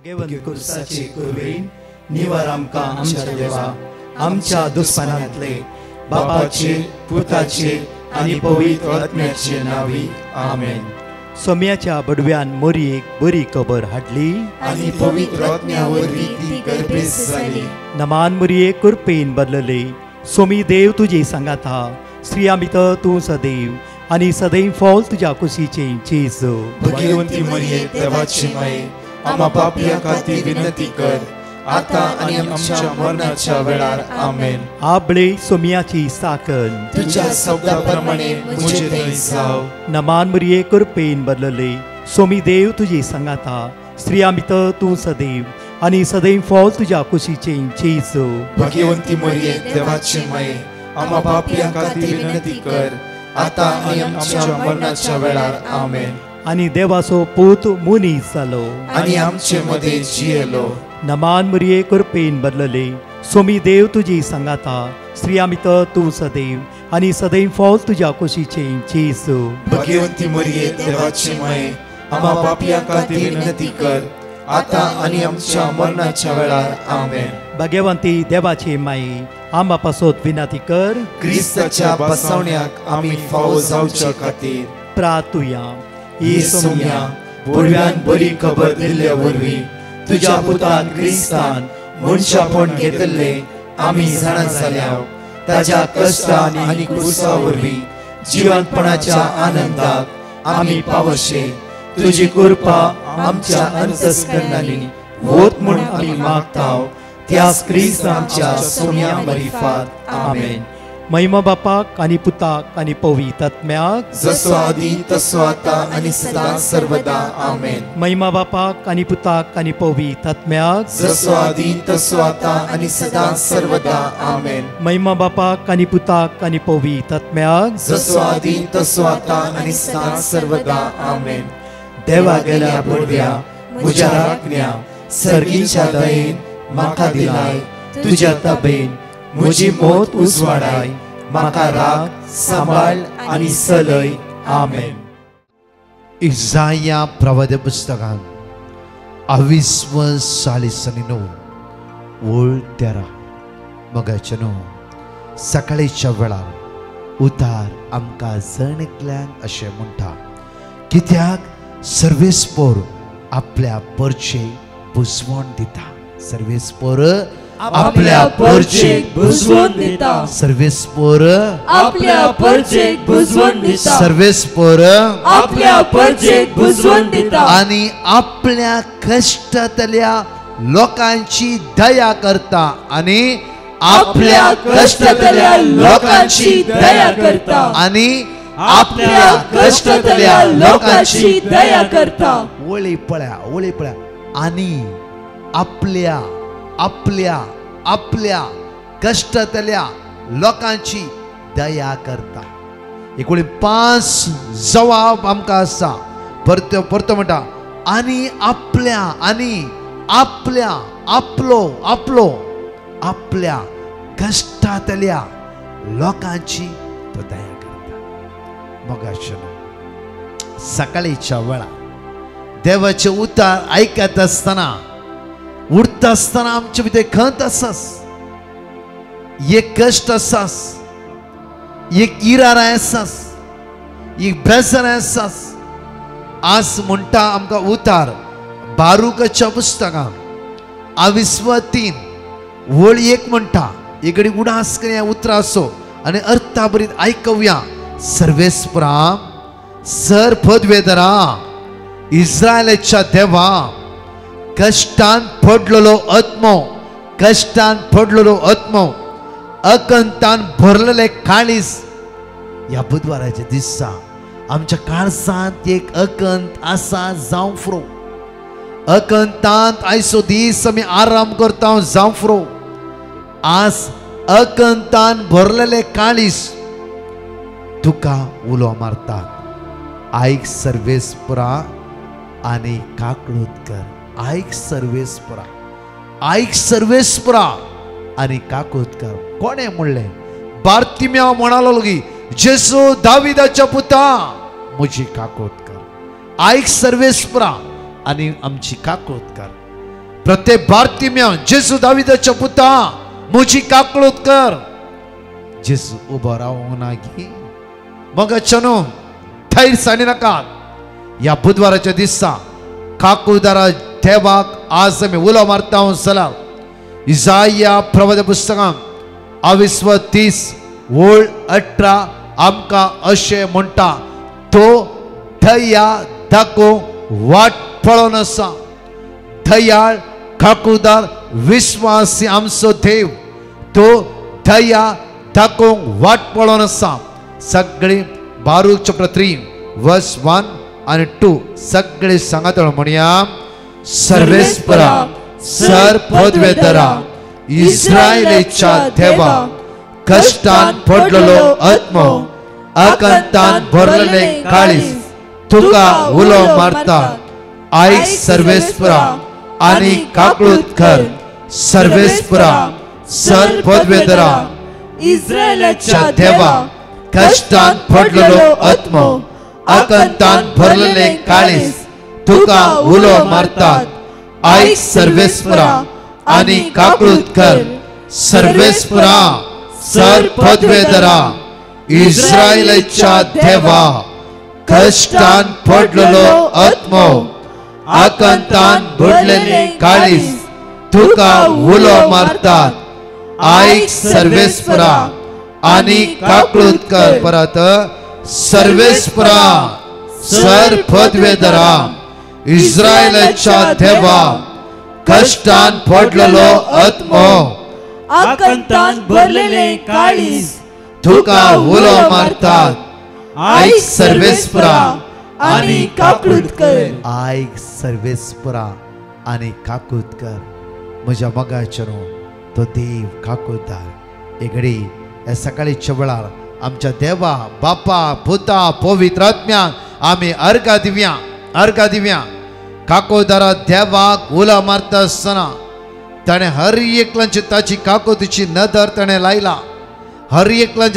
भाग्यवंत कुर्साचे कुरवेन निवार आमकां आमच्या देवा आमच्या दुस्मनांतले बापाचे पुताचे आनी पवित्र आत्म्याचे नावी आमेन। सोम्याच्या बडव्यान मोरयेक बरी खबर हाडली आनी पवित्र आत्म्या वरवीं ती गर्भेस जाली। नमान मोरये कुरपेन बदलले सोमी देव तुजे सांगात हा स्त्रिया भितर तूं सदैव आनी सदैव फॉल तुज्या कुशीचे चेज। भाग्यवंती मरिये देवाची माये आम्हा पापियां खातीर विनंती कर आता आनी आमच्या मरणाच्या वेळार आमेन। आबळे सोम्याची साकन तुझ्या शब्दाप्रमाणे मुझे थंय जाव। नमान मोरये कुरपेन बदलले सोमी देव तुजे सांगात हा स्त्रिया भितर तूं सदैव आनी सदैव फॉल तुज्या कुशीचे चेज। भाग्यवंती मरिये देवाची माये आम्हा पापियां खातीर विनंती कर आता आनी आमच्या मरणाच्या वेळार आमेन। आनी देवाचो पूत मुनीस जालो आनी आमचे मदे जियेलो। नमान मोरये कुरपेन बदलले सोमी देव तुजी सांगात हा स्त्रिया भितर तूं सदैव आनी सदैव फॉल तुज्या कुशीचे चेज। भाग्यवंती मरिये देवाची माये आम्हा पापियां खातीर विनंती कर आता आनी आमच्या मरणाच्या वेळार आमेन। भाग्यवंती देवाचे माये आम्हा पासत विनंती कर क्रिस्ताच्या बसवण्याक आमी फावो जावच्या खातीर प्रार्थुया। ही सोम्या बडव्यान बरी खबर दिल्ल्या वरवीं तुज्या पुतान क्रिस्तान मनशापण घेतले आमी जाणा जाल्याव ताज्या कश्टान आनी क्रुसा वरवीं जिवंतपणाच्या आनंदाक आमी पावशे तुजी कृपा आमच्या अंतस्करणांनी होत म्हूण आमी मागताव त्याच क्रिस्त आमच्या सोम्या मरिफात आमेन। महिमा बापाक आनी पुताक आनी पवित्र आत्म्याक जसो आदी तसो आता आनी सदां सर्वदा आमेन। महिमा बापाक आनी पुताक आनी पवित्र आत्म्याक जसो आदी तसो आता आनी सदां सर्वदा आमेन। महिमा बापाक आनी पुताक आनी पवित्र आत्म्याक जसो आदी तसो आता आनी सदां सर्वदा आमेन। देवा गेल्या बडव्या म्हज्या राखण्या सर्गीच्या दयेन म्हाका दिलाय तुज्या ताबेन म्हजी मोत उजवाडाय म्हाका राख सांबाळ आनी चलय आमेन। इसाया प्रवादी पुस्तकान 28 वळ 13 मोगाचेनो सकाळीच्या वेळार उतार आमकां जणेकल्यांक अशें म्हणटा कित्याक सर्वेस्पोर आपल्या परचे बुजवण दिता। सर्वेस्पोर आपल्या परचेक बुजवण दिता। सर्वेस्पोर आपल्या परचेक बुजवण दिता। सर्वेस्पोर आपल्या परचेक बुजवण दिता आणि आपल्या कष्टातल्या लोकांची दया करता आणि आपल्या कष्टातल्या लोकांची दया करता आणि आपल्या कष्टातल्या लोकांची दया करता। ओळी पळ्या आणि आपल्या आपल्या आपल्या कष्टातल्या लोकांची दया करता। एकूण 5 जवाब आमकां आसा। परतो म्हणटा आणि आपल्या आपलो आपल्या कष्टातल्या लोकांची तो दया करता। मग सकाळीच्या वेळा देवाचे उतार ऐकत असताना उठता असताना आमच्या भितर खंत आसास एक कष्ट आसास एक इराराय आसास एक बेजाराय आसास। आज म्हणटा आमकां उतार बारूकाच्या पुस्तकान 23 वळ 1 म्हणटा एकडे उडास करूया उतरां असो आनी अर्था बरीत आयकूया। सर्वेस्परा सर पदवेदरा इस्रायलाच्या देवा कष्टान पडलेलो आत्मो अकंतान भरलेले काळीज ह्या बुधवाराच्या दिसा आमच्या काळजांत एक अकंत आसा जावं फ्रो। अकंतांत आयचो दीस आमी आराम करता जावं फ्रो। आज अकंतान भरलेले काळीज तुका उलो मारतात। आयक सर्वेस्परा आनी काकळूत कर। आयक सर्वेस्परा आनी काकूत कर। कोणे म्हणले बार्तिमेव म्हणालो लगी जेसू दाविदाच्या पुता म्हजी काकूत कर। आयक सर्वेस्परा आनी आमची काकूत कर। प्रत्येक बार्तिम्या जेजू दाविदाच्या पुता मुझी काकळूत कर. जेजू उभा राहून नागी मग चनो थैर सानी नाका. या बुधवाराच्या दिसा काकुदारा देवाक आज आमी उलो मारता जाल्यार इसाया प्रवादी पुस्तकां 28:30-18 आमकां अशें म्हणटा, तो दया दाखोवंक वाट पळोवन आसा. दयाळ काकुदार विश्वासी आमचो देव, तो दया दाखोवंक वाट पळोवन आसा. सगळे बारूक चॅप्टर 3:1 आणि 2 सगळे सांगात म्हणया. सर्वेस्परा सर पदवेदरा इस्रायलेच्या देवा, कष्टान पडलेलो आत्मो आकांतान भरलेले काळीज तुका उलो मारता. आयक सर्वेस्परा आणि काकळूत कर. सर्वेस्परा सर पदवेदरा इस्रायलाच्या देवा, कष्टान पडलेलो आत्मो आकांतान भरलेले काळीज तुका उलो मारतात. आयक सर्वेस्परा आणि काकळूत कर. सर्वेस्परा सर पदवेदरा इस्रायलेच्या देवा, कष्टान पडलेलो आत्मो आकांतान भरलेले काळीज तुका उलो मारतात. आयक सर्वेस्परा आणि काकळूत कर. परत सर्वेस्परा सर पदवेदरा इस्रायलेच्या देवा, कष्टान पडलेलो आत्मो आकांतान भरलेले काळीज तुका उलो मारतात. आयक सर्वेस्परा आणि काकळूत कर. आयक सर्वेस्परा आणि काकूत कर. म्हज्या मगाचनो तो देव काकूतार. एक घडी या सकाळीच्या वेळार आमच्या देवा बापा पुता पवित्र आत्म्याक आमी अर्घा दिव्या. काकोदारा देवाक उला मारता आसतना ताणें हर एकल्याची ताची काकोतीची नदर ताणें लायला. हर एकल्या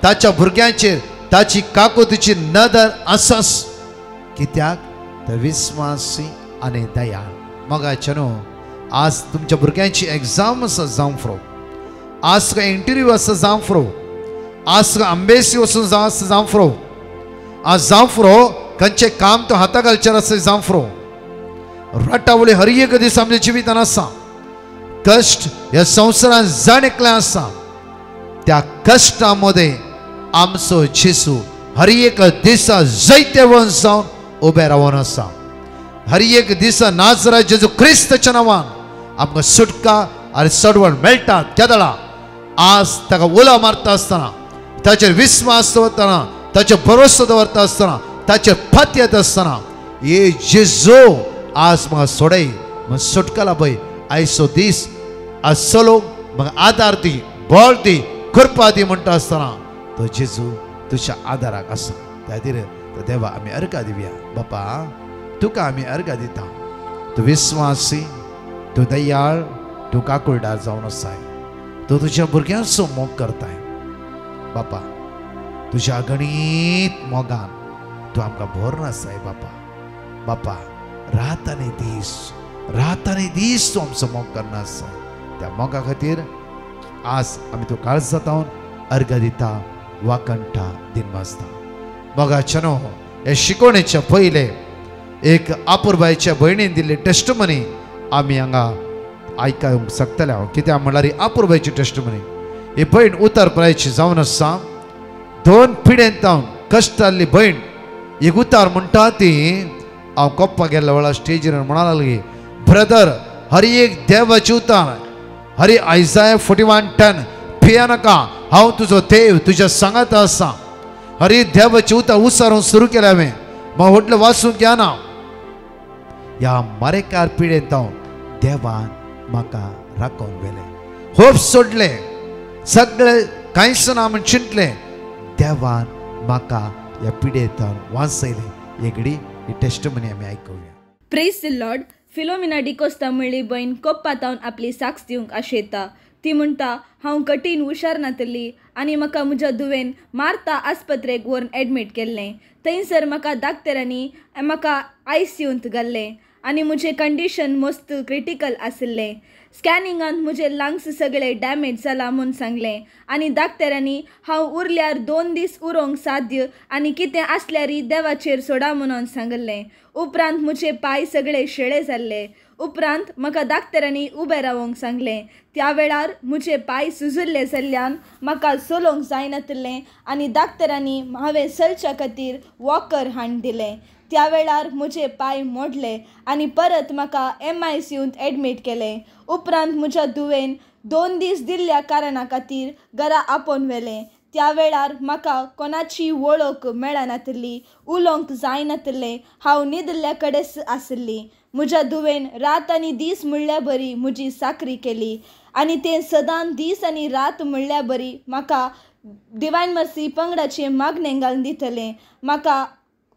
ताच्या भुरग्यांचेर ताची काकोतीची नदर आसस. कित्याक तर विस्वासी आनी दयाळ. मगाचनो आज तुमच्या भुरग्यांची एग्जाम आसा जावं फ्रो, आज तुका इंटरव्यू आसा जावं फ्रो, आज तुका अंबेसी वचून जावं फ्रो, आज जावं फ्रो खंयचें काम तो हाता घालचें आसा जावं फ्रो. रटावळी हर एक दीस आमच्या जिवितान आसा. कष्ट ह्या संवसारान जण एकलें आसा. त्या कष्टा मध्ये आमचो जेजू हर एक दिसा जायते वंश जावन उबे रावन आसा. हर एक दिसा नाजरा जेजू क्रिस्ताच्या नांवान आमकां सुटका आनी सडवण मेळटा. त्या वेळा आज ताका उलो मारता आसतना, ताचेर विस्वास दवरतना, ताचेर भरोसो दवरता आसतना, ताचेर फात येता आसतना, हे जेजू आज म्हाका सोडय, म्हाका सुटका लाभय. आयचो दीस आज चलो म्हाका आदार दी, बळ दी, कृपा दी म्हणटा आसतना तो जेजू तुज्या आदाराक आसा. त्या खातीर तो देवा आमी अर्घा दिवया. बापा तुका आमी अर्घा दिता. तूं विस्वासी, तूं दयाळ, तूं काकुळदार जावन आसाय. तूं तुज्या भुरग्यांचो मोग करताय. बापा तुज्या गणीत मोगान तूं आमकां भरून आसाय. बापा रात आनी दीस तूं आमचो मोग करना आसाय. त्या मोगा खातीर आज आमी तूं काळज जातावन अर्घ दिता, वाकंठा दिनवासता. मोगाचनो हे शिकोवणेच्या पयले एक आपुरबायच्या भयणीन दिल्ली टेस्टमनी आमी हांगा आयकूंक शकतले. हांव कित्याक म्हळ्यार ही आपुरबायची टेस्टमनी. ही भयण उतारपरायची जावन आसा. 2 पिढ्यांत जावन कश्ट जाल्ली भयण एक उतार म्हणटा ती हांव कोप्पा गेल्ल्या वेळार स्टेजीर म्हणा लागली, ब्रदर हर एक देवाची उतार, हरी आयसाया 41:10 भिया नाका, हांव तुजो देव तुज्या सांगात आसा. हरी देवाची उतार उसारूंक सुरू केलें हांवें. म्हाका व्हडलें वाचूंक येना. ह्या मारेकार पिडेंत हांव देवान म्हाका राखून व्हेलें. होप सोडलें, सगळें कांयच ना म्हण चिंतलें. देवान म्हाका ह्या पिडेंत वाचयलें. एकडी ही टेस्टमनी आमी आयकुया. Praise the Lord. Philomena D'Costa म्हणली बहीण कोप्पातावन आपली साक्ष दिवंक आशेता. ती म्हणटा, हांव कठीण हुशार नातली आनी म्हाका म्हज्या धुवेन मार्ता आस्पत्रेक व्हरून एडमीट केल्लें. थंयसर म्हाका दाक्तरांनी म्हाका ICUंत घाल्लें आनी मुझे कंडिशन मस्त क्रिटिकल आसले. स्कॅनिंगांत मुझे लंग्स सगळे डॅमेज जाला म्हूण सांगलें आनी डाक्टरांनी हांव उरल्यार 2 दीस उरोंक साध्य आनी कितें आसल्यारय देवाचेर सोडा म्हणून सांगलें. उपरांत मुझे पाय सगळे शेळे जाल्ले. उपरांत म्हाका डाक्टरांनी उबें रावंक सांगलें. त्या वेळार मुझे पाय सुजिल्ले जाल्ल्यान म्हाका चलोवंक जायनातलें आनी डाक्टरांनी हांवें चलच्या खातीर वॉकर हाडून दिलें. त्या वेळार मुझे पाय मोडले आनी परत म्हाका MICUंत एडमीट केलें. उपरांत म्हज्या धुवेन 2 दीस दिल्ल्या कारणा खातीर घरा आपोवन व्हेलें. त्या वेळार म्हाका कोणाची वळख मेळनातली, उलोवंक जायनातलें. हांव न्हिदल्ल्या कडेच आसली. म्हज्या धुवेन रात आनी दीस म्हणल्या बरी म्हजी साकरी केली आनी तें सदां दीस आनी रात म्हणल्या बरी म्हाका डिवायन मर्सी पंगडाचे मागणें घालून दितलें. म्हाका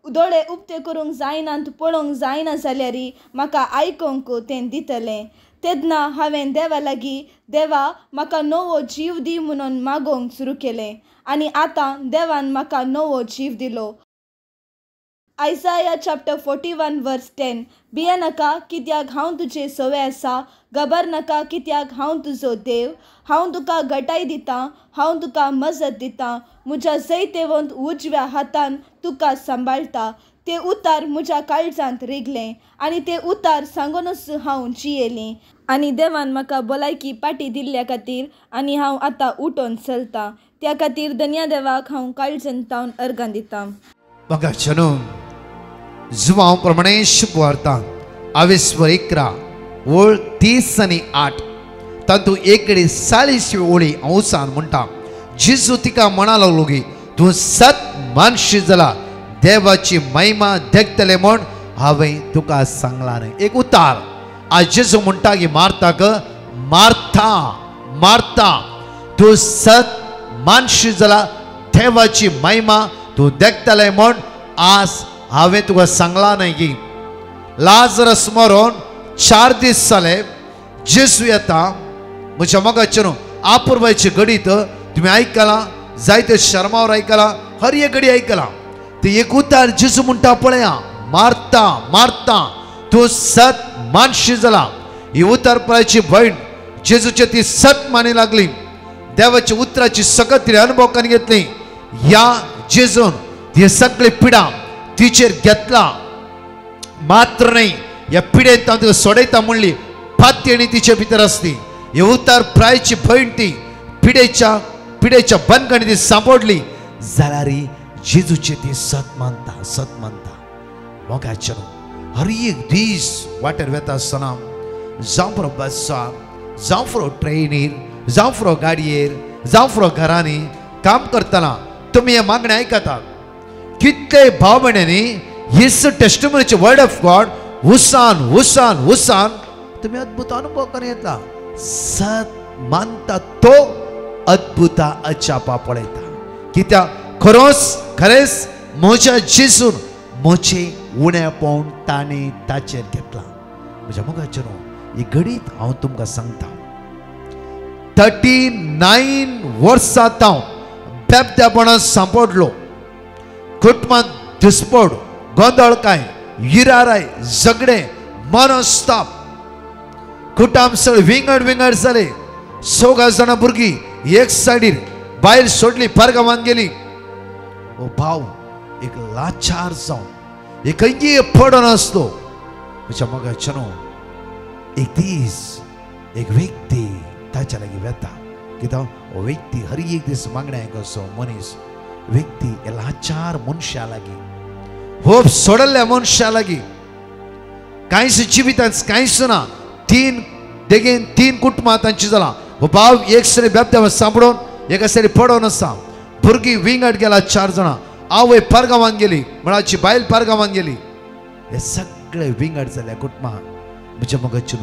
दोळे उक्ते करूंक जायनात, पळोवंक जायना जाल्यारय म्हाका आयकोंक तें दितलें. तेन्ना हांवें देवा लागीं देवा म्हाका नवो जीव दी म्हणून मागोवंक सुरू केलें आनी आतां देवान म्हाका नवो जीव दिलो. आयसाया चॅप्टर 41 वर्स 10. भिये नाका कित्याक हांव तुजे सवे आसा. घाबर नाका कित्याक हांव तुजो देव. हांव तुका घटाय दितां, हांव तुका मजत दितां. म्हज्या जैतेवंत उजव्या हातान तुका सांबाळटा. ते उतार म्हज्या काळजांत रिगलें आनी ते उतार सांगूनच हांव जियेलीं. आनी देवान म्हाका भलायकी पाटी दिल्ल्या खातीर आनी हांव आतां उठोन चलतां. त्या खातीर धन्य देवाक हांव काळजांतावन अर्गां दितां. म्हाका चनू जुवांव प्रमाणेश वार्तां 21 ओळ 30 आनी 8 तातूंत एक कडेन 40 ओळी हांवसान म्हणटा जेजू तिका म्हणा लागलो की तूं सत मानशी जाला, देवाची महिमा देखतले म्हण हांवें तुका सांगला न्हय. एक उतार आज जेजू म्हणटा की मार्ताक, मार्था मार्था तूं सत मानशी जाला, देवाची महिमा तूं देखतले म्हण आज हांवें तुका सांगला न्हय. की लाजरस मरोन 4 दीस जाले. जेजू येता. म्हज्या मोगाचेर आपुरबायचे घडीत तुम्ही आयकला, जायते शर्मावर आयकला, हर एक घडी आयकला. ते एक उतार जेजू म्हणटा पळया, मार्ता मार्ता तूं सत मानशी जाला. ही उतार पळयची भयण जेजूचे ती सत मानी लागली. देवाच्या उतराची सकत तिणे अनुभव करून घेतली. ह्या जेजून ती सगळी पिडा तिचेर घेतला. मात्र नाही या पिडेंत हांव तिका सोडयता म्हणली पाती आनी तिचे भितर आसली. हे उतार प्रायची भयण ती पिडेच्या बनगणी ती सांपडली जाल्यार जेजूचे ती सत मानता. मोगाचेर हर एक दीस वाटेर वेता आसतना जावं फुरो बसार, जावं फुरो ट्रेनीर, जावं फुरो गाडयेर, जावं फुरो घरांनी काम करतना तुमी हे मागणें आयकतात. कितले भाव भयणांनी हीच टेस्टिमोनीचे वर्ड ऑफ गॉड हुसान तुम्ही अद्भुत अनुभव करून येतला. सत मानता तो अद्भुता अचापा पळयता. कित्याक खरेच म्हज्या जेजून म्हजे उणेपण ताणें ताचेर घेतला. म्हज्या मोगाचेर ही घडीत हांव तुमकां सांगता 39 वर्सां हांव बेबदेपणांत सांपडलो. कुटुंबांत दुस्पड, गोंधळकाय, हिराराय, झगडे, मनस्ताप, कुटुंब सगळे विंगड जाले. 16 जाणां भुरगीं एक सायडीर भायर सोडली, परगांवांत गेली. ओ भाव एक लाचार जावन एक खंयची पडून आसलो. म्हज्या मोगाचेर एक दीस एक व्यक्ती ताच्या लागीं वेता. कित्याक हो व्यक्ती हर एक दीस मागण्या कसो मनीस व्यक्ती लाचार मनशा लागीं, होप सोडल्या मनशा लागीं कांयच जिवितांत कांयच ना. 3 कुटुंबां तांची जाला. हो भाव एक सायडी बेबदेव सांपडून एका सायडी पडून आसा. भुरगीं विंगड गेला 4 जाणां. आवय परगांवांत गेली, मळाची बायल परगांवांत गेली. हे सगळे विंगड जाल्या कुटुंबां. म्हज्या मोगाचेर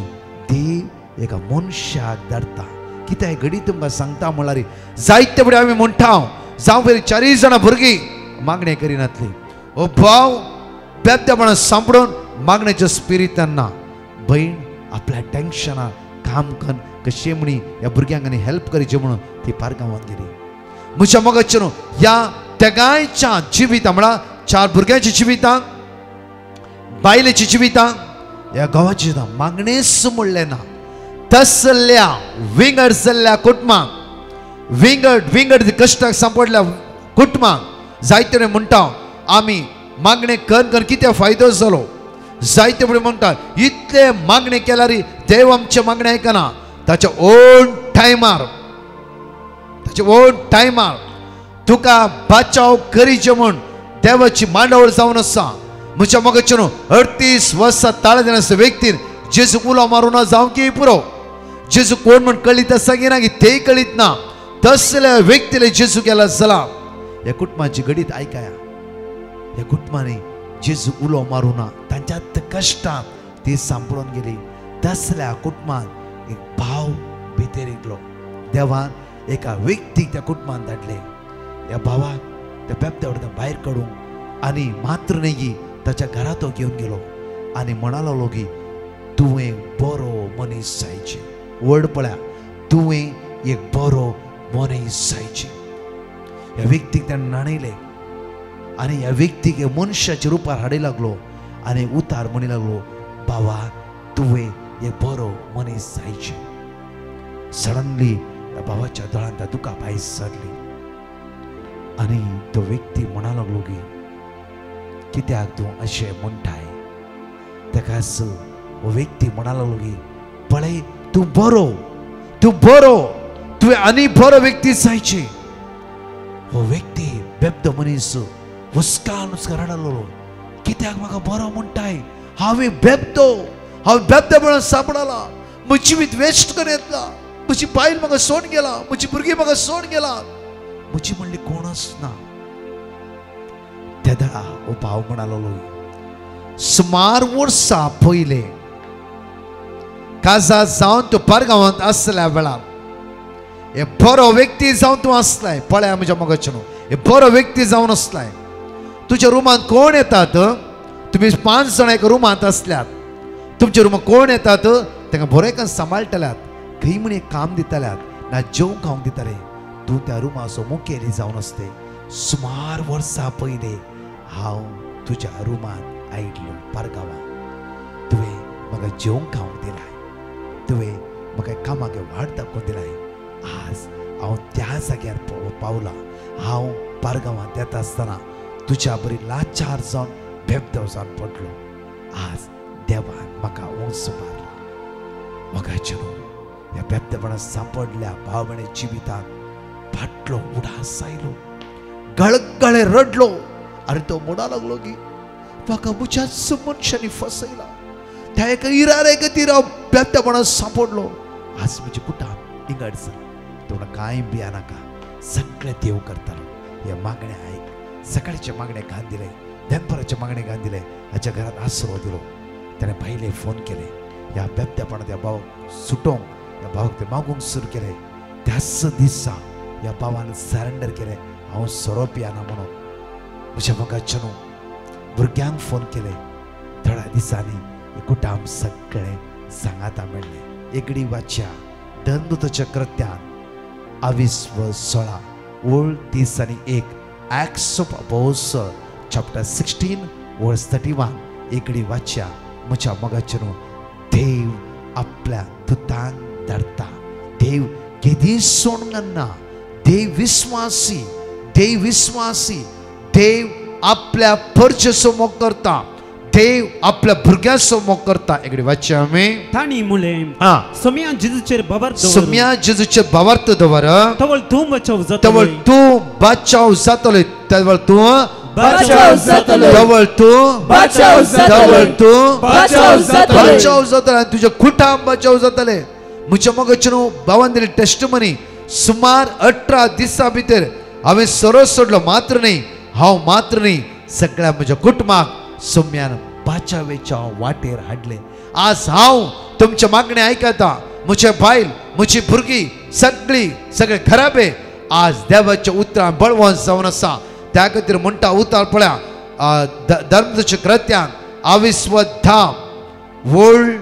देव एका मनशाक धरता. कित्याक घडी तुमकां सांगता म्हळ्यार जायते फुडें आमी म्हणटा जावं पयलीं 4 जाणां भुरगीं मागणें करिनातलीं. हो भाव बेबदेपणां सांपडून मागणेच्या स्पिरितान ना. भयण आपल्या टेन्शनां काम करून कशें म्हणी ह्या भुरग्यांक आनी हेल्प करचें म्हणून ती परगांवांत गेली. म्हज्या मोगाचेर ह्या तेगायच्या जिवितां म्हळ्यार 4 भुरग्यांची जिवितां, बायलेची जिवितां, या गावाची ना मागणेच म्हणले ना तसल्या विंगड कुटुंबांक विंगड कष्टाक सांपडल्या कुटुंबांक जायते म्हणटा आम्ही मागणे कर कितें फायदो जालो. जायते फुडें म्हणटात इतले मागणे केल्यार देव आमचे मागणे आयकना. ताच्या ओन टायमार तुका बचाव करीचे म्हण देवाची मांडावळ जावन आसा. म्हज्या मोगाचे 38 वर्सां ताळे देना व्यक्तीन जेजू उलो मारून जावं की पुरो. जेजू कोण म्हण कळीत आसा की ना की तेय कळीत ना तसल्या व्यक्तीला जेजू केला जाला. ह्या कुटुंबाची गडीत आयकाया. ह्या कुटुंबांनी जेजू उलो मारूं ना तांच्यात कश्टांत ती सांपडून गेली. तसल्या कुटुंबांत एक भाव भितर येयलो. देवान एका व्यक्तीक त्या कुटुंबांत धाडले. ह्या भावाक त्या बेबद्या भायर काडूंक आनी मात्र न्ही ताच्या घरात तो घेवन गेलो आनी म्हणा लागलो की तुवें बरो मनीस जायचे. वर्ड पळया, तुवें एक बरो मनीस जायचे. ह्या व्यक्तीक ताणें नाणयले आनी ह्या व्यक्तीक मनशाच्या रुपार हाडूंक लागलो आनी उतार म्हणू लागलो बाबा तुवें एक बरो मनीस जायचे. सडनली त्या भावाच्या दोळ्यांत दुका भायर सरली आनी तो व्यक्ती म्हणा लागलो की कित्याक तूं अशें म्हणटाय. ताका हो व्यक्ती म्हणा लागलो की पळय तूं बरो तुवें आनी बरो व्यक्ती जायचे. हो व्यक्ती बेबदो मनीस हुस्कान रडलो कित्याक म्हाका बरो म्हणटाय. हांवें बेबदो म्हणून सांपडला. म्हजें जिवीत वेस्ट करून येतला. म्हजी बायल म्हाका सोड गेला. म्हजी भुरगीं म्हाका सोड गेला. म्हजी म्हणली कोणच ना. तेदा हो भाव म्हणालो सुमार वर्सां पयले काजार जावन तूं परगांवांत आसल्या वेळार हे बरो व्यक्ती जावन तूं आसलाय. पळया म्हज्या मोगाचे हे बरो व्यक्ती जावन आसलाय. तुज्या रुमांत कोण येतात. तुमी 5 जाणां एका रुमांत आसल्यात. तुमच्या रुमांत कोण येतात तांकां बरें सांबाळटल्यात. खंय म्हण एक काम दितल्यात ना जेवण खावंक दितले. तूं त्या रुमाचो मुखेली जावन आसते. सुमार वर्सां पयले हांव तुज्या रुमांत आयिल्लो परगांवांत. तुवें म्हाका जेवण खावंक दिलाय. तुवें म्हाका कामाक वाट दाखोवन दिलाय. आज हांव त्या जाग्यार पावला. हांव परगांवांत येता आसतना तुज्या बरी लाचार जावन बेबदो जावन पडलो. आज देवान म्हाका उंच मारला. म्हाका ह्या बेबदेपणांत सांपडल्या भाव भयणी जिवितांत फाटलो उडास आयलो. गळगळे रडलो आनी तो म्हणा लागलो की म्हाका म्हज्याच मनशांनी फसयला. त्या एका इरारे खातीर हांव बेबदेपणांत सांपडलो. आज म्हजें कुटाम इगड जालें. तो कांय भिया नाका. सगळें देव करतालो. हे मागणे आयक. सकाळचे मागणे घाल दिले. दनपाराचे मागणे घाल दिले. हाच्या घरात आसरो दिलो. ताणें भायले फोन केले. ह्या बेबदेपणांत ह्या भावाक सुटोवंक ह्या भावाक ते मागूंक सुरू केले. त्याच दिसा ह्या भावान सरेंडर केले. हांव सोरो पियाना म्हणून. म्हज्या मोगाचे भुरग्यांक फोन केले. थोड्या दिसांनी हे कुटाम सगळे सांगाता मेळ्ळे. एगडी वाच्या दंदुताच्या कृत्यान 22:16 ओळ 30 आनी 1 Acts of Apostles chapter 16 verse 31 एगडी वाच्या म्हज्या मोगाचे देव आपल्या दुतांक धाडटा. देव केदी सोडना. देव विश्वासी. देव आपल्या परचेसो मोग करता. देव आपल्या भुरग्याचो मोग करता. एगडी वाच्या आमी ताणी मुले सोम्या जेजूचेर बावार्थ दवर तवळ तूं बचाव जातले. तवळ तूं बचाव जातले. तुझे कुटाम बचाव जातले. म्हज्या मोगाचे भावान दिली टेस्टमनी. सुमार 18 दिसां भितर हांवें सोरो सोडलो. मात्र न्ही सगळ्या म्हज्या कुटुंबाक सोम्यान बाचावेच्या वाटेर हाडले. आज हांव तुमचे मागणे आयकता. म्हजे बायल म्हजी भुरगीं सगळे खराबे आज देवाच्या उतरान बळवंत जावन आसा. त्या खातीर म्हणटा उतार पळया धर्माच्या कृत्यान 22:10 वर्ल्ड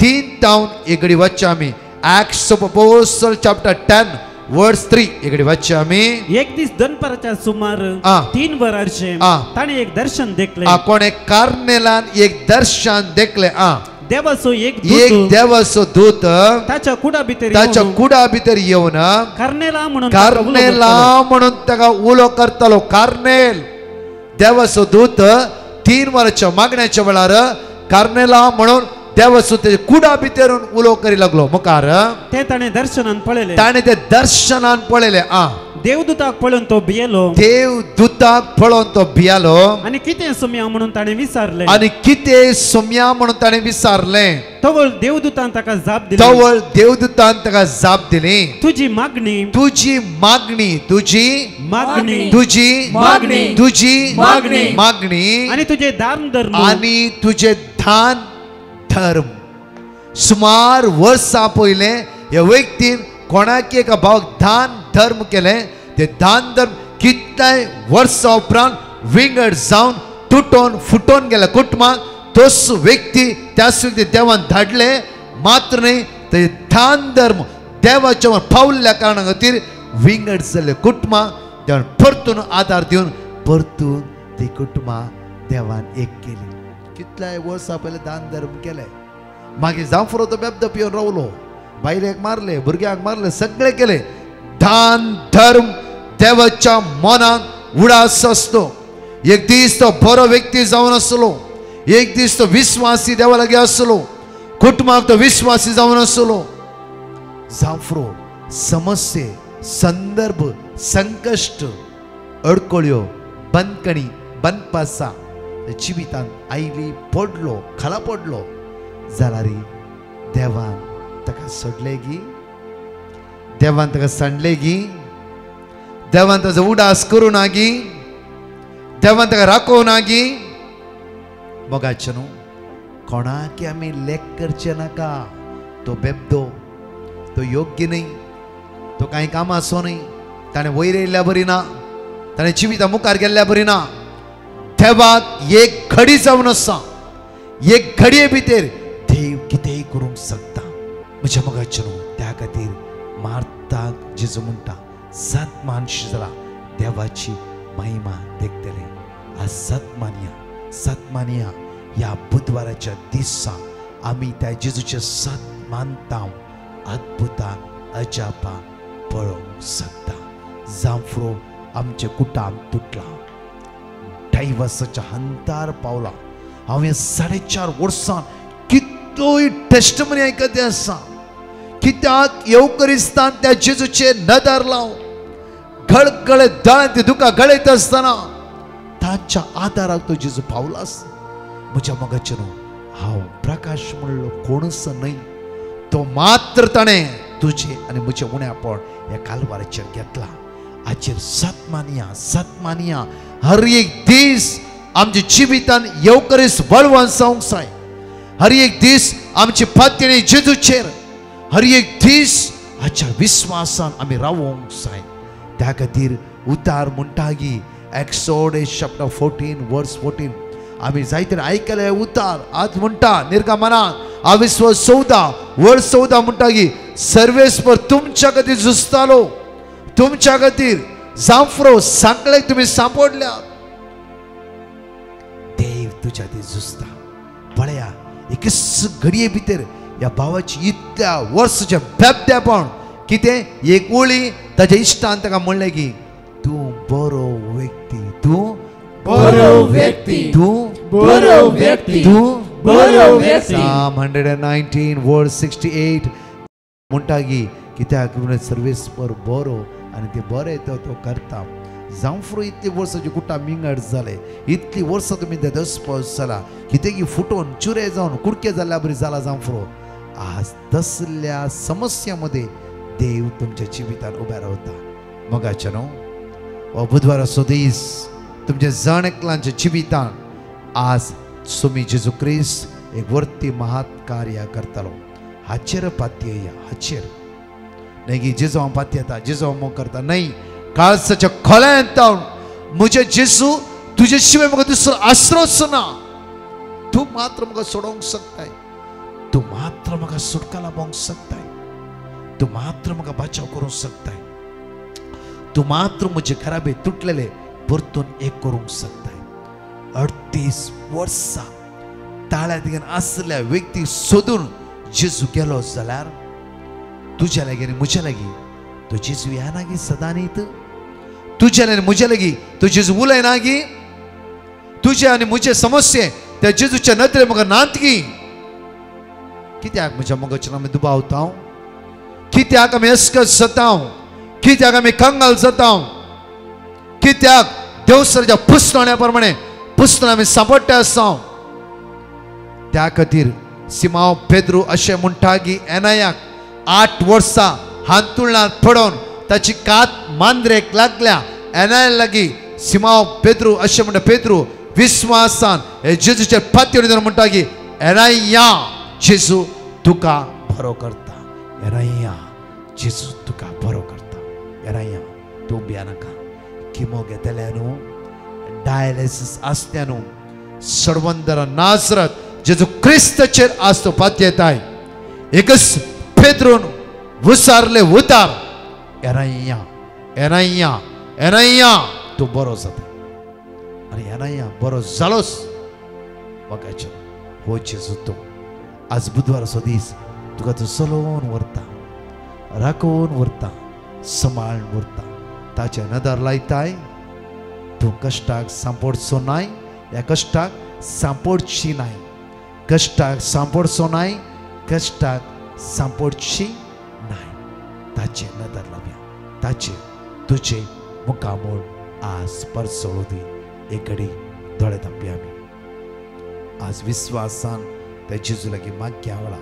3 टावन एगडी वाच्या आमी. Acts of Apostles chapter 10 verse 3 एगडी वाच्या आमी. एक दीस दनपाराच्या सुमार 3 वरांचेर ताणें एक दर्शन देखले. कोणे कार्नेलान एक दर्शन देखले. देवाचो एक एक दूत देवाचो दूत ताच्या कुडा भितर ताच्या कुडा भितर येवन कार्नेला म्हणून ताका उलो कार्नेला करतालो. म्हणून ताका उलो करतालो. कार्नेल देवाचो दूत 3 वरांच्या मागण्याच्या वेळार कार्नेला म्हणून देवाचो तेच्या कुडा भितरून उलो करी लागलो. मुखार ते ताणे दर्शनान पळयले. ताणे ते दर्शनान पळयले. देवदूताक पळोवन तो भियेलो. देव दूताक पळोवन तो भियालो. आणि कितें सोम्या म्हणून ताणे विचारले. आणि कितें सोम्या म्हणून ताणे विचारले. तवळ देवदूतान ताका जाप दिली. तवळ देवदूतान ताका जाप दिली. तुझी मागणी तुझी मागणी तुझी मागणी तुझी मागणी तुझी मागणी मागणी आणि तुझे दान धर्म आणि तुझे दान धर्म. सुमार वर्सां पयले ह्या व्यक्तीन कोणाक एका भावाक दान धर्म केले. ते दान धर्म कितल्याय वर्सां उपरांत विंगड जावन तुटोन फुटोन गेले कुटुंबाक. तोच व्यक्ती त्याच व्यक्ती देवान धाडले. मात्र न्ही ते दान धर्म देवाच्या पावल्या कारणा खातीर विंगड जाल्ले कुटुंबाक देवान परतून आदार दिवन परतून ती कुटुंबां देवान एक केली. कितल्याय वर्सां पयले दान धर्म केले. मागीर जांफरो तो बेबदो पिवन रावलो. बायलेक मारले, भुरग्यांक मारले, सगळे केले. दान धर्म देवाच्या मनात उडास असतो. एक दीस तो बरो व्यक्ती जावन आसलो. एक दीस तो विश्वासी देवा लागी आसलो. कुटुंबाक तो विश्वासी जावन आसलो. जांफरो समस्ये संदर्भ संकश्ट अडकळ्यो बंदकणी बनपासा जिवितांत आयली पडलो खाला पडलो जाल्यार देवान ताका सोडले गी. देवान ताका सांडले गी. देवान ताजो उडास करूं ना गी. देवान ताका राखोव ना गी. मोगाचे न्हू कोणाक आमी लेख करचे नाका. तो बेबदो तो योग्य न्ही. तो कांय कामाचो न्ही. ताणें वयर येयल्या बरी ना. ताणें जिवितां मुखार गेल्ल्या बरी ना. देवाक एक घडी जावन आसा. एक घडये भितर देव कितेंय करूंक शकता. म्हज्या मोगाचे न्हू त्या खातीर मार्ताक जेजू म्हणटा सत मानशी जाला देवाची महिमा देखतले. आज सत मानया ह्या बुधवाराच्या दिसा आमी त्या जेजूचे सत मानता. अद्भुतां अजापां पळोवंक शकता. जांफरो आमचे कुटाम तुटला. डायवर्साच्या हंतार पावला. हांवें 4.5 वर्सां कितलोय टेस्टमनी आयकते आसा. कित्याक येवकरिस्तान त्या जेजूचे नदर लाव गळगळे दळांत दुकां गळयत आसतना तांच्या आदाराक तो जेजू पावला आसा. म्हज्या मोगाचे न्हू हांव प्रकाश म्हणलो कोणूच न्हय. तो मात्र ताणें तुजे आनी म्हजें उणेपण ह्या कालवाराचेर घेतला. हाचेर सत मानया. हर एक दीस आमच्या जिवितान येवकरीस बळवंत जावंक जाय. हर एक दीस आमची पातळी जेजूचेर हर एक दीस हाच्या विश्वासान आमी रावोंक जाय. त्या खातीर उतार म्हणटा की एक्सोडस चॅप्टर 14 वर्स 14 आमी जायते आयकले उतार. आज म्हणटा निर्गमनांत 14 वर्स 14 म्हणटा की सर्वेस्पर तुमच्या खातीर झुजतालो. तुमच्या खातीर जांफरो सांकळेक तुमी सांपडल्या. देव तुज्या खातीर झुजता. पळया एकच घडये भितर ह्या भावाची इतल्या वर्साचें बेबदेपण कितें एक ओळी ताच्या इश्टान ताका म्हणलें की तूं बरो व्यक्ती. तूं बरो व्यक्ती. तूं बरो व्यक्ती. तूं बरो व्यक्ती. Psalm 119 वर्स 68 म्हणटा की कित्याक सर्वेस्पर बरो आनी ते बरें तो करता. जांफरो इतली वर्सांची कुटा मिंगड जाले. इतली वर्सां तुमी दसपास जाला कितें की फुटोन चुरे जावन कुडके जाल्ल्या बरी जाला जांफरो. आज तसल्या समस्या मध्ये देव तुमच्या जिवितान उबे रावता. मोगाचे न्हू हो बुधवाराचो दीस तुमच्या जण एकल्यांच्या जिवितान आज सोमी जेजू क्रिस्त एक वर्ती महात कार्य करतलो. हाचेर पातयेया. हाचेर नाही की जेजू हांव पातयेता जेजू हांव मोग करता न्हय. काळजाच्या खोल्यांत म्हजे जेजू तुजे शिवाय म्हाका दुसरो आसरोच ना. तू मात्र म्हाका सोडोवंक शकताय. तू मात्र म्हाका सुटका लाभोवंक शकताय. तू मात्र म्हाका बचाव करूंक शकताय. तू मात्र म्हजे खराबे तुटलेले परतून एक करूंक शकताय. 38 वर्सां ताळ्यात घेऊन असल्या व्यक्ती सोदून जेजू गेलो जाल्यार तुझ्या लागी आनी म्हज्या लागी तो जेजू येना गी सदां न्हीत तुझ्या आनी म्हज्या लागी तो जेजू उलयना गी तुझे आनी म्हजे समस्ये त्या जेजूच्या नदरे म्हाका नात गी कित्याक म्हज्या मोगाचेर आमी दुबावता कित्याक आमी अस्कस जाता कित्याक आमी कंगाल जाता कित्याक देवसराच्या पुस्तकाच्या प्रमाणे पुस्तकां आमी सांपडटे आसा त्या खातीर सिमांव पेद्रू अशें म्हणटा की एनायाक 8 वर्सां हांतुरणांत पडोवन ताची कात मांद्रेक लागल्या एनाया लागीं सिमांव पेद्रू अशें म्हणटा पेद्रू विश्वासान हे जेजूचेर पातयेर धरून म्हणटा की एनाया जेजू तुका बरो करता एनाया जेजू तुका बरो करता एनाया तूं भियानाका किमो घेतल्या न्हू डायलिसीस आसल्या न्हू सर्वंदर नाजरत जेजू क्रिस्ताचेर आज तो पातयेताय एकच पेद्रून विचारले उतार एनाया एनाया एनाया तूं बरो जाता आनी एनाया बरो जालोस मोगाचेर हो जेजू तूं आज बुधवाराचो दीस तुका तूं चलोवन व्हरता राखोवन व्हरता सांबाळून व्हरता ताचे नदर लायताय तूं कश्टाक सांपडचो नाय ह्या कश्टाक सांपडची नाय कश्टाक सांपडचो नाय कश्टाक सांपडची नाय ताचे नदर लावया ताचे तुजे मुखामोल आज परसोळू दी एक घडी दोळे धांपया आमी आज विश्वासान त्या जेजू लागीं मागया वळा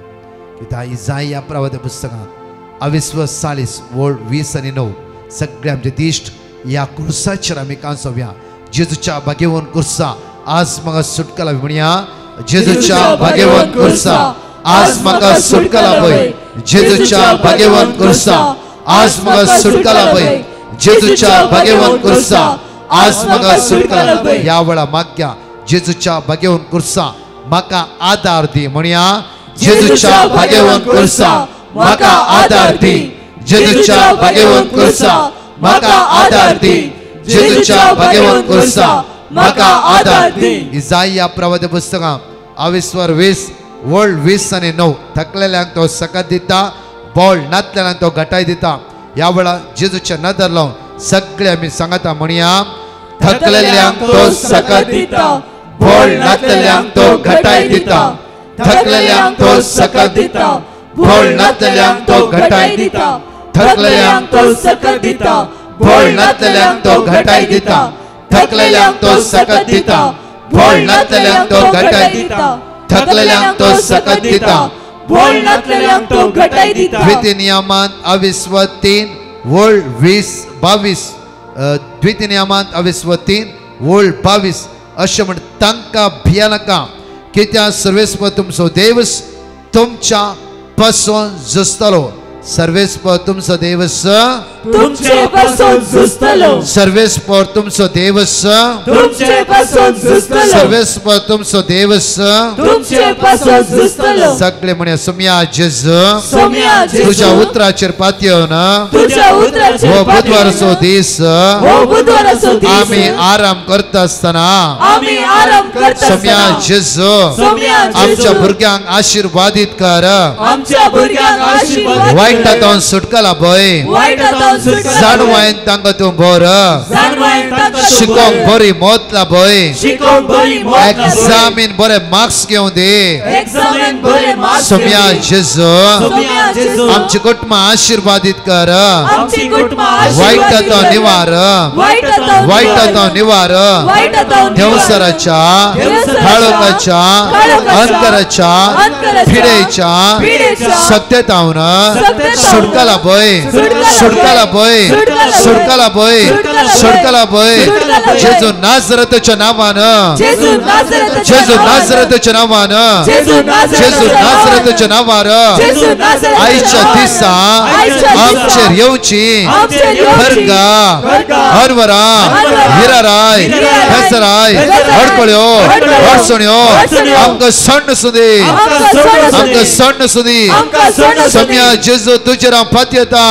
कित्याक इसाया प्रवादी पुस्तकांत 22:40 वोळ 20 आनी 9 सगळे आमचे दिश्ट ह्या कुर्साचेर आमी कांसोवया जेजूच्या बागेवन कुर्सा आज म्हाका सुटका लावी म्हणया जेजूच्या बागेवन कुर्सा आज म्हाका सुटका लावय जेजूच्या बागेवन कुर्सा आज म्हाका सुटका लावय जेजूच्या बागेवन कुर्सा आज म्हाका सुटका लावय ह्या वेळा मागया जेजूच्या बागेवन कुर्सा म्हाका आदार दी म्हणया जेजूच्या बागेवन कुर्सा म्हाका आदार दी जेजूच्या बागेवन कुर्सा म्हाका आदार दी जेजूच्या बागेवन कुर्सा म्हाका आदार दी इसाया प्रवादी पुस्तकां 22:20 वोळ 20 आनी 9 थकलेल्यांक तो सकत दिता बोळ नातलेल्यांक तो घटाय दिता ह्या वेळा जेजूच्या नदर लावन सगळे आमी सांगता म्हणया थकलेल्यांक तो सकत दिता बोळ नातलेल्यांक तो घटाय दिता थकलेल्यांक तो सकत दिता बोळ नातलेल्यांक तो घटाय दिता थकलेल्यांक तो सकत दिता बोळ नातलेल्यांक तो घटाय दिता थकलेल्यांक तो सकत दिता बोळ नातलेल्यांक तो घटाय दिता थकलेल्यांक तो सकत दिता बोळ नातलेल्यांक तो घटाय दिता द्वितीनियमांत 22:3 वोळ 20-22 द्वितीनियमांत 22:3 वोळ 22 अशें म्हण तांकां भिया नाका कित्याक सर्वेस्पर तुमचो देवस तुमच्या पासून झुजतलो सर्वेस्पर तुमचो देवस तुमचे पासून झुजतलो सर्वेस्पर तुमचो देवस तुमचे पासून झुजतलो सर्वेस्पर तुमचो देवस तुमचे पासून झुजतलो सगळे म्हणे सोम्या जेजू सोम्या जेजू तुझ्या उतराचेर पातयेवन तुझ्या उतराचेर हो बुधवाराचो दीस हो बुधवाराचो दीस आमी आराम करता आसतना आमी आराम करता सोम्या जेजू सोम्या जेजू आमच्या भुरग्यांक आशीर्वादीत कर आमच्या भुरग्यांक आशीर्वाद वायटांतून सुटका लाभय वायटांतून सुटका जाणवायन तांकां तूं बर जाणवायन तांकां तूं शिकोंक बरी मोत लाभय शिकोंक बरी मोत लाभय एग्जामीन बरे मार्क्स घेवं दे एग्जामीन बरे मार्क्स सोम्या जेजू सोम्या जेजू आमची कुटुंबां आशीर्वादीत कर आमची कुटुंबां वायटांतून निवार वायटांतून निवार देवसराच्या काळोखाच्या अंतराच्या पिडेच्या सत्यतावन सुटका लाभय सुटका लाभय सुटका लाभय सुटका लाभय जेजू नाजरताच्या नांवान जेजू नाजरताच्या नांवान जेजू नाजरताच्या नांवान आयच्या दिसा आमचेर येवची भरगा हरवरा हिराराय हेसराय हडकळ्यो हडसण्यो आमकां सण सुदी आमकां सण सुदी सम्या जेजू तुजेर हांव फाती येता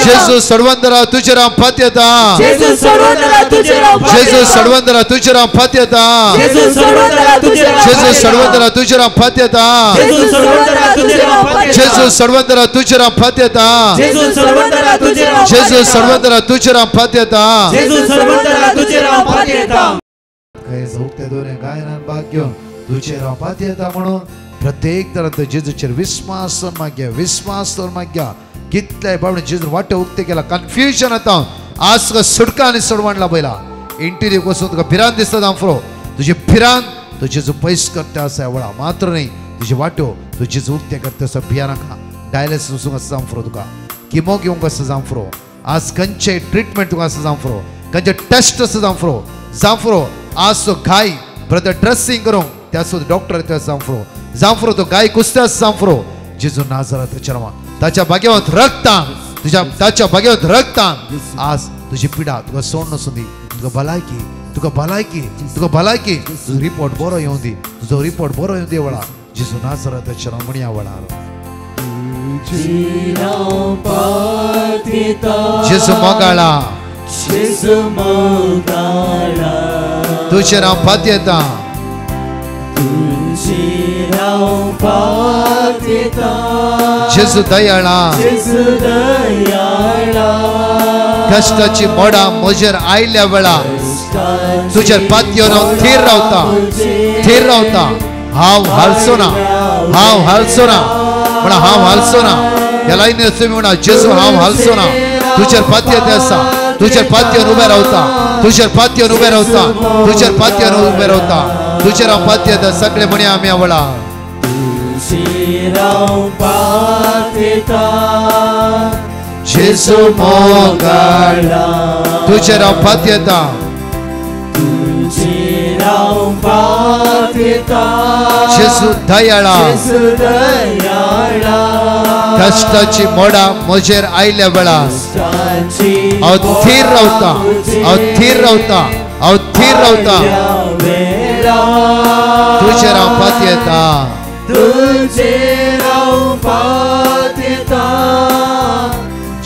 जेजू सडवंदरा तुजेर हांव फाती येता जेजू सडवंदरा तुजेर हांव फाती येता जेजू सडवंदरा तुजेर हांव फाती येता जेजू सडवंदरा तुजेर हांव फाती येता जेजू सडवंदरा तुजेर हांव फाती येता काही झोपते दोन्ही गायनान भाग घेऊन तुजेर हांव फाती येता म्हणून प्रत्येक तरांत जेजूचेर विस्वास दवरून माग्या कितले बाबडे जेजू वाटे उक्ते केला कन्फ्युजन येता आज सुटका आनी सडवणला पयला इंटिरियर वचून तुका भिरांत दिसता दांफरो तुजी भिरांत तो जेजू पयस करता आसा वळा मात्र न्ही तुजे वाट्यो तू जेजू उक्ते करता आसा भियानाका डायलिसिस वचूंक आसा जांफरो तुका किमो घेवंक आसा जांफरो आज खंयचे ट्रिटमेंट तुका आसा जांफरो खंयचे टेस्ट आसा जांफरो आज तो गाय ब्रदर ड्रेसिंग करूंक त्या सुद्दां डॉक्टर येता जांफरो तो गाय कुस्ते आसा जांफरो जेजू नाजराताच्या नांवान ताच्या भाग्यवंत रक्तान ताच्या भाग्यवंत रक्तान आज तुजी पिडा तुका सोड नसून दी तुका भलायकी तुजो रिपोर्ट बरो येवं दी तुजो रिपोर्ट बरो येवं दी वळा जेजू नाजराताच्या नांवान म्हणया वळा जेजू मोगाळा तुजेर हांव फाती येता जेजू दयाळा कष्टाची मोडा म्हजेर आयल्या वेळा तुजेर पातयेवन हांव थीर रावता हांव हालचो ना म्हणा हांव हालचो ना ह्या लायनीर तुमी म्हणा जेजू हांव हालचो ना तुजेर पातयेन आसा तुजेर पातयेवन उबे रावता तुजेर हांव पातयेन येता सगळे म्हणया आमी आवडा जेजू मोगाळा तुजेर हांव फाती येता जेजू दयाळा कष्टाची मोडा म्हजेर आयल्या वेळा हांव थीर रावता तुजेर हांव फाती येता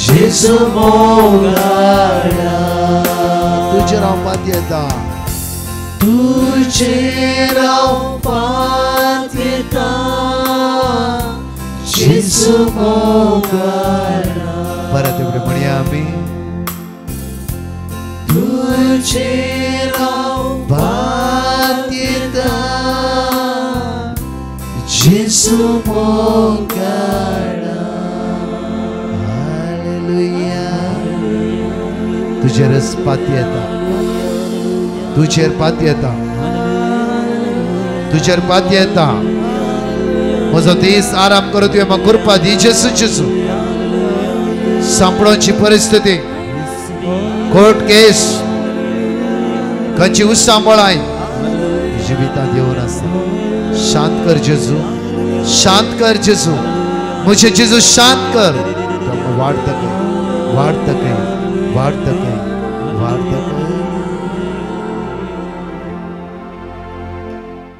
जेजू मोगाळा तुजेर हांव फाती येता जेजू मोगाळा परत एवढे म्हणया आमी तुजेर हांव फाती येता जेजू मोगाळा हालेलुया तुजेरच फाती येता तुजेर फाती येता म्हजो दीस आराम करो तुवें म्हाका कृपा दी जेजू सांपळोवची परिस्थिती कोर्ट केस खंयची उसांबळाय जिवितांत येवन आसा शांत कर जेजू म्हजे जेजू शांत कर वाडतकय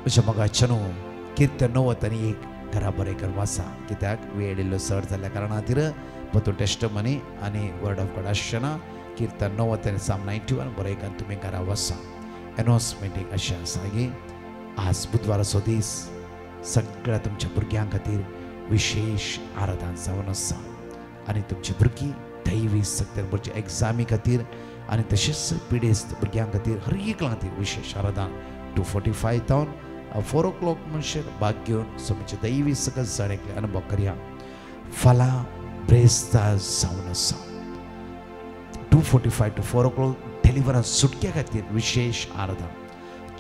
म्हज्या मगाच्या न्हू कितें 90 आनी 1 घरा बरेकर आसा कित्याक वेळ इल्लो चड जाल्ल्या कारणा खातीर पतो टेस्टमनी आनी वर्ड ऑफ गॉड आसचेना कीर्तन 90 आनी साम 91 बरयकार तुमी घरा वसा एनाउन्समेंटीक अशें आसा की आज बुधवाराचो दीस सगळ्या तुमच्या भुरग्यां खातीर विशेष आराधना जावन आसा आनी तुमची भुरगीं दैवी सप्टेंबरच्या एग्जामी खातीर आनी तशेंच पिडेस्त भुरग्यां खातीर हर एकल्या खातीर विशेष आराधना 2:45 तावन 4 o'clock म्हणशे भाग घेवन तुमचे दैवी सकल सणेकले अनुभव करया फाल्यां ब्रेस्ता जावन आसा 2:45 to 4 o'clock डेलिव्हरन्स सुटक्या खातीर विशेष आराधना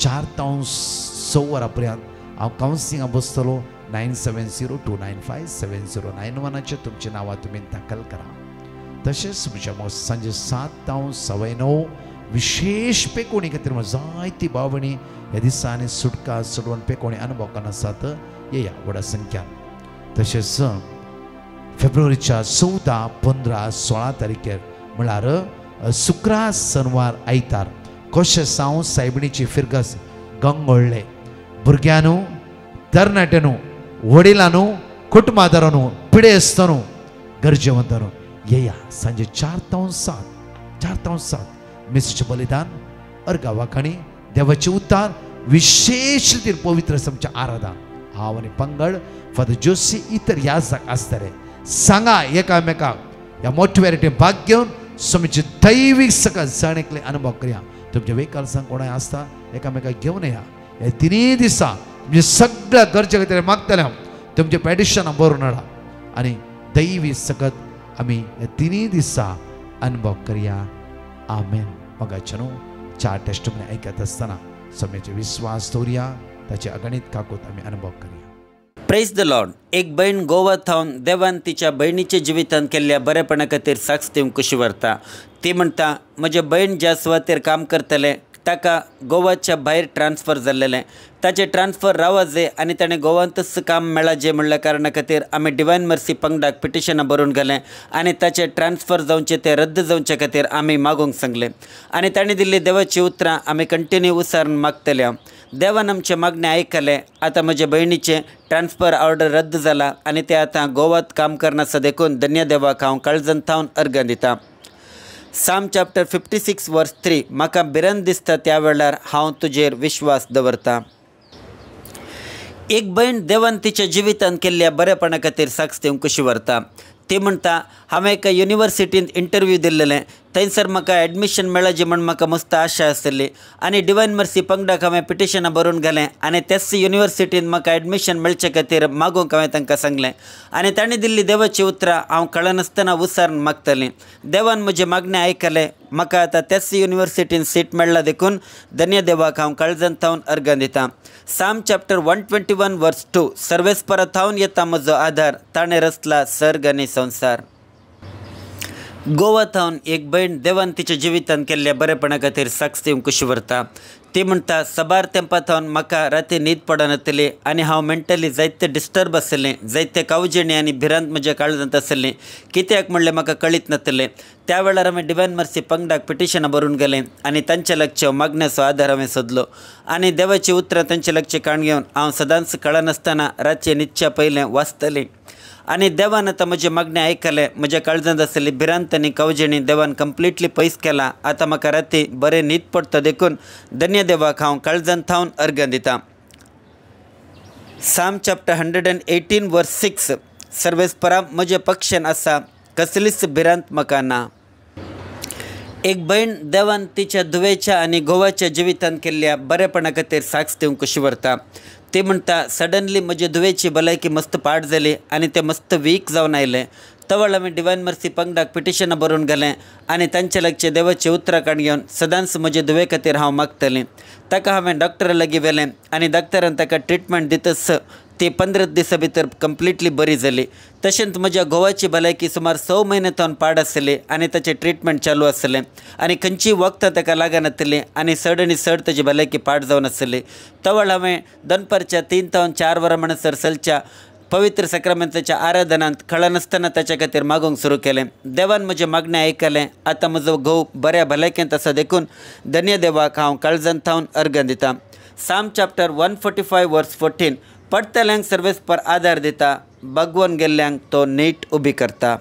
4 तावन 6 वरां पर्यंत हांव कावन्सिलिंगाक बसतलो 9702957091 तुमची नांवां तुमी दाखल करा तशेंच म्हज्या सांजे 7 तावन 9:15 विशेष पेकोणी खातीर जायती भावणी ह्या दिसांनी सुटका सोडवण पेकोणी अनुभव आसात येया व्हडा संख्यान तशेंच फेब्रुवारीच्या 14, 15, 16 तारखेर म्हळ्यार शुक्रार, शनिवार, आयतार कोशेसांव सायबिणीची फिरगस गंगोळ्ळे. भुरग्यांनू, तरणाट्यांनू, वडिलांनू, कुटुंबादारांनू, पिडेस्तांनू, गरजेवंतांनू येया सांजे 4 ते 7 मिसेचे बलिदान, अर्घा वाखाणी, देवाचे उतार, विशेष रितीन पवित्र समच्या आराधन. हांव आनी पंगड फादर जोशी इतर याजक आसतले. सांगा एकामेकाक ह्या मोटिवेरिटी भाग घेवन समचे दैवीक सकाळ जाणेकले अनुभव करया. तुमच्या वेकालसांग कोणाय आसता एकामेकाक घेवन या. हे 3 दिसा म्हणजे सगळ्या गरजे खातीर मागतले हांव. तुमचे पेटिशनां बरोवन हाडा आनी दैवी सकत आमी हे 3 दिसा अनुभव करया. आमेन. मगाच्या न्हू 4 टेस्टमनी आयकत आसतना समयाचे विश्वास दवरया. ताचे अगणित काकूत आमी अनुभव करया. Praise the Lord. एक बहीण गोवा थावन देवान तिच्या बहिणीच्या जिवितांत केल्ल्या बरेपणा खातीर साक्ष दिवंक कशी व्हरता. ती म्हणटा, म्हजे बहीण ज्या सुवातेर काम करतले ताका गोवाच्या भायर ट्रान्सफर जाल्लेलें. ताचें ट्रान्सफर रावं जाय आनी ताणें गोवांतच काम मेळ्ळा जे म्हणल्या कारणा खातीर आमी डिवायन मर्सी पंगडाक पिटिशनां बरोवन घालें आनी ताचें ट्रान्सफर जावचें तें रद्द जावचे खातीर आमी मागूंक सांगलें. आनी ताणें दिल्ली देवाची उतरां आमी कंटिन्यू उसारून मागतले. देवान आमचे मागणें आयकलें. आतां म्हजे भयणीचें ट्रान्सफर ऑर्डर रद्द जाला आनी ते आतां गोवात काम करना आसा देखून धन्य देवाक हांव काळजांत थावन अर्घ दितां. साम चॅप्टर 56 वर्स 3. म्हाका भिरांत दिसता त्या वेळार हांव तुजेर विश्वास दवरतां. एक भयण देवान तिच्या जिवितांत केल्ल्या बरेपणा खातीर साक्ष दिवंक कशी व्हरता. ती म्हणटा, हांवें एका युनिवर्सिटींत इंटरव्यू दिल्लेलें. थंयसर म्हाका एडमिशन मेळ्ळा जी म्हण म्हाका मस्त आशा आसली आनी डिवायन मर्सी पंगडाक हांवें पिटिशनां बरोवन घालें आनी त्याच युनिवर्सिटींत म्हाका एडमिशन मेळचे खातीर मागूंक हांवें तांकां सांगलें. आनी ताणीं दिल्ली देवाची उतरां हांव कळनासतना उसारून मागतलें. देवान म्हजें मागणें आयकलें. म्हाका आतां त्याच युनिवर्सिटींत सीट मेळ्ळा देखून धन्य देवाक हांव काळजांत थावन अर्घ दितां. साम चॅप्टर 121 वर्स 2. सर्वेस्परा थावन येता म्हजो आधार, ताणें रचला सर्ग आनी संवसार. गोवा थावन एक भयण देवान तिच्या जिवितांत केल्ल्या बरेपणा खातीर साक्ष दिवंक कशी व्हरता. ती म्हणटा, सबार तेंपा थावन म्हाका राती न्हीद पडनासली आनी हांव मेंटली जायते डिस्टर्ब आसलें. जायते कावजिणी आनी भिरांत म्हज्या काळजांत आसलीं. कित्याक म्हणलें म्हाका कळीत नासलें. त्या वेळार हांवें डिवायन मर्सी पंगडाक पिटिशनां बरोवन गेलें आनी तांचे लागचे मागण्याचो आधार हांवें सोदलो आनी देवाची उतरां तांचे लागचे काण घेवन हांव सदांच कळनासतना रातचे न्हिदच्या पयलें वाचतलें. आनी देवान आतां म्हजें मागणें आयकलें. म्हज्या काळजांत आसली भिरांत आनी कावजिणी देवान कंप्लिटली पयस केला. आतां म्हाका राती बरें न्हीद पडटा देखून धन्य देवाक हांव काळजांत थावन अर्घ दितां. साम चॅप्टर 118 वर्स 6. सर्वेस्परा म्हजे पक्षान आसा, कसलीच भिरांत म्हाका ना. एक भयण देवान तिच्या धुवेच्या आनी गोवाच्या जिवितांत केल्ल्या बरेपणा खातीर साक्ष दिवंक कशी व्हरता. ती म्हणटा, सडनली म्हजे धुवेची भलायकी मस्त पाड जाली आनी तें मस्त वीक जावन आयलें. तवळ हांवें डिवायन मर्सी पंगडाक पिटिशनां बरोवन घालें आनी तांचे लागचे देवाची उतरां काण घेवन सदांच म्हजे धुवे खातीर हांव मागतलें. ताका हांवें डॉक्टरा लागीं व्हेलें आनी डॉक्टरान ताका ट्रिटमेंट दितच ती 15 दिसां भितर कंप्लिटली बरी जाली. तशेंच म्हज्या घोवाची भलायकी सुमार 6 म्हयने थावन पाड आसली आनी ताचें ट्रिटमेंट चालू आसलें आनी खंयचीय वखदां ताका लागनासली आनी चड आनी चड ताची भलायकी पाड जावन आसली. तवळ हांवें दनपारच्या 3 ते 4 वरां म्हणसर चलच्या पवित्र सक्रामेंताच्या आराधनांत कळनासतना ताच्या खातीर मागूंक सुरू केलें. देवान म्हजें मागणें आयकलें. आतां म्हजो घोव बऱ्या भलायकेंत आसा देखून धन्य देवाक हांव काळजांत थावन अर्घ दितां. साम चॅप्टर 145 वर्स 14. पडतल्यांक सर्वेस्पर आदार दिता, भगवन गेल्ल्यांक तो नीट उबी करता.